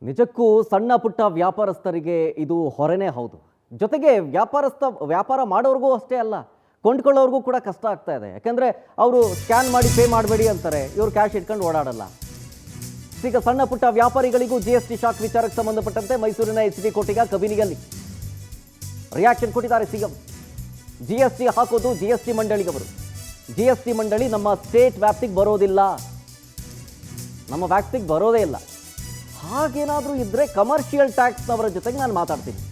ನಿಜಕ್ಕೂ ಸಣ್ಣ ಪುಟ್ಟ ವ್ಯಾಪಾರಸ್ಥರಿಗೆ ಇದು ಹೊರೆನೇ ಹೌದು. ಜೊತೆಗೆ ವ್ಯಾಪಾರ ಮಾಡೋರ್ಗೂ ಅಷ್ಟೇ ಅಲ್ಲ, ಕೊಂಡ್ಕೊಳ್ಳೋರ್ಗೂ ಕೂಡ ಕಷ್ಟ ಆಗ್ತಾ ಇದೆ. ಯಾಕಂದರೆ ಅವರು ಸ್ಕ್ಯಾನ್ ಮಾಡಿ ಪೇ ಮಾಡಬೇಡಿ ಅಂತಾರೆ, ಇವರು ಕ್ಯಾಶ್ ಇಟ್ಕೊಂಡು ಓಡಾಡಲ್ಲ. ಈಗ ಸಣ್ಣ ಪುಟ್ಟ ವ್ಯಾಪಾರಿಗಳಿಗೂ GST ಶಾಕ್ ವಿಚಾರಕ್ಕೆ ಸಂಬಂಧಪಟ್ಟಂತೆ ಮೈಸೂರಿನ HD ಕೋಟೆಗ ಕಬಿನಿಯಲ್ಲಿ ರಿಯಾಕ್ಷನ್ ಕೊಟ್ಟಿದ್ದಾರೆ ಸಿಎಂ. GST ಹಾಕೋದು GST ಮಂಡಳಿಗವರು. GST ಮಂಡಳಿ ನಮ್ಮ ಸ್ಟೇಟ್ ವ್ಯಾಪ್ತಿಗೆ ಬರೋದಿಲ್ಲ, ನಮ್ಮ ವ್ಯಾಪ್ತಿಗೆ ಬರೋದೇ ಇಲ್ಲ. ಹಾಗೇನಾದರೂ ಇದ್ದರೆ ಕಮರ್ಷಿಯಲ್ ಟ್ಯಾಕ್ಸ್ನವರ ಜೊತೆಗೆ ನಾನು ಮಾತಾಡ್ತೀನಿ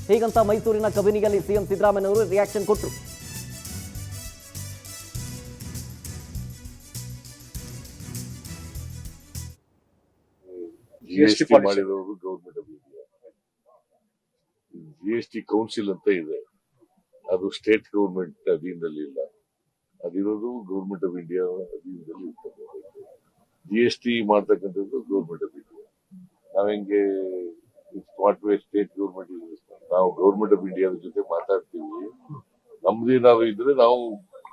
ಹೀಗಂತ ಮೈಸೂರಿನ ಕಬಿನಿಯಲ್ಲಿ ಸಿಎಂ ಸಿದ್ದರಾಮಯ್ಯನವರು ರಿಯಾಕ್ಷನ್ ಕೊಟ್ಟರು. GST ಮಾಡಿರೋರು government of India. GST council ಅಂತ ಇದೆ, ಅದು ಸ್ಟೇಟ್ ಗೌರ್ಮೆಂಟ್ ಅಧೀನದಲ್ಲಿ ಇಲ್ಲ, ಅದಿರೋದು ಗೌರ್ಮೆಂಟ್ ಆಫ್ ಇಂಡಿಯಾ ಅಧೀನದಲ್ಲಿ ಇರ್ತದೆ. GST ಮಾಡ್ತಕ್ಕಂಥದ್ದು ಗೌರ್ಮೆಂಟ್ ಆಫ್ ಇಂಡಿಯಾ. ನಾವ್ ಹೆಂಗೆ ಸ್ಟೇಟ್ ಗೌರ್ಮೆಂಟ್, ನಾವು ಗೌರ್ಮೆಂಟ್ ಆಫ್ ಇಂಡಿಯಾದ ಜೊತೆ ಮಾತಾಡ್ತೀವಿ. ನಮ್ದೇನಾದ್ರು ಇದ್ರೆ ನಾವು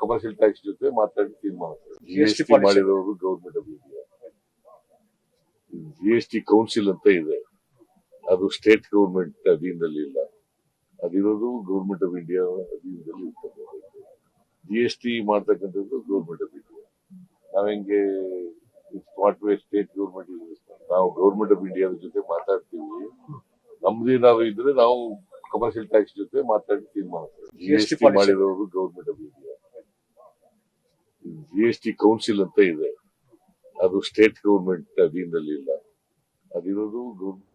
ಕಮರ್ಷಿಯಲ್ ಟ್ಯಾಕ್ಸ್ ಜೊತೆ ಮಾತಾಡಿ ತೀರ್ಮಾನ. GST ಮಾಡಿರೋರು government of India. GST council ಅಂತ ಇದೆ, ಅದು ಸ್ಟೇಟ್ ಗೌರ್ಮೆಂಟ್ ಅಧೀನದಲ್ಲಿ ಇಲ್ಲ, ಅದಿರೋದು ಗೌರ್ಮೆಂಟ್ ಆಫ್ ಇಂಡಿಯಾ ಅಧೀನದಲ್ಲಿ ಇರ್ತದೆ. GST ಮಾಡ್ತಕ್ಕಂಥದ್ದು ಗೌರ್ಮೆಂಟ್ ಆಫ್ ಇಂಡಿಯಾ. ನಾವ್ ಹೆಂಗೆ ಸ್ಟೇಟ್ ಗೌರ್ಮೆಂಟ್, ನಾವು ಗೌರ್ಮೆಂಟ್ ಆಫ್ ಇಂಡಿಯಾದ ಜೊತೆ ಮಾತಾಡ್ತೀವಿ. ನಮ್ದೇನಾದ್ರು ಇದ್ರೆ ನಾವು ಕಮರ್ಷಿಯಲ್ ಟ್ಯಾಕ್ಸ್ ಜೊತೆ ಮಾತಾಡಿ ತೀರ್ಮಾನ. GST ಮಾಡಿರೋರು government of India. GST council ಅಂತ ಇದೆ, ಅದು ಸ್ಟೇಟ್ ಗೌರ್ಮೆಂಟ್ ಅಧೀನದಲ್ಲಿ ಇಲ್ಲ, ಅದಿರೋದು ಗೌರ್ಮೆಂಟ್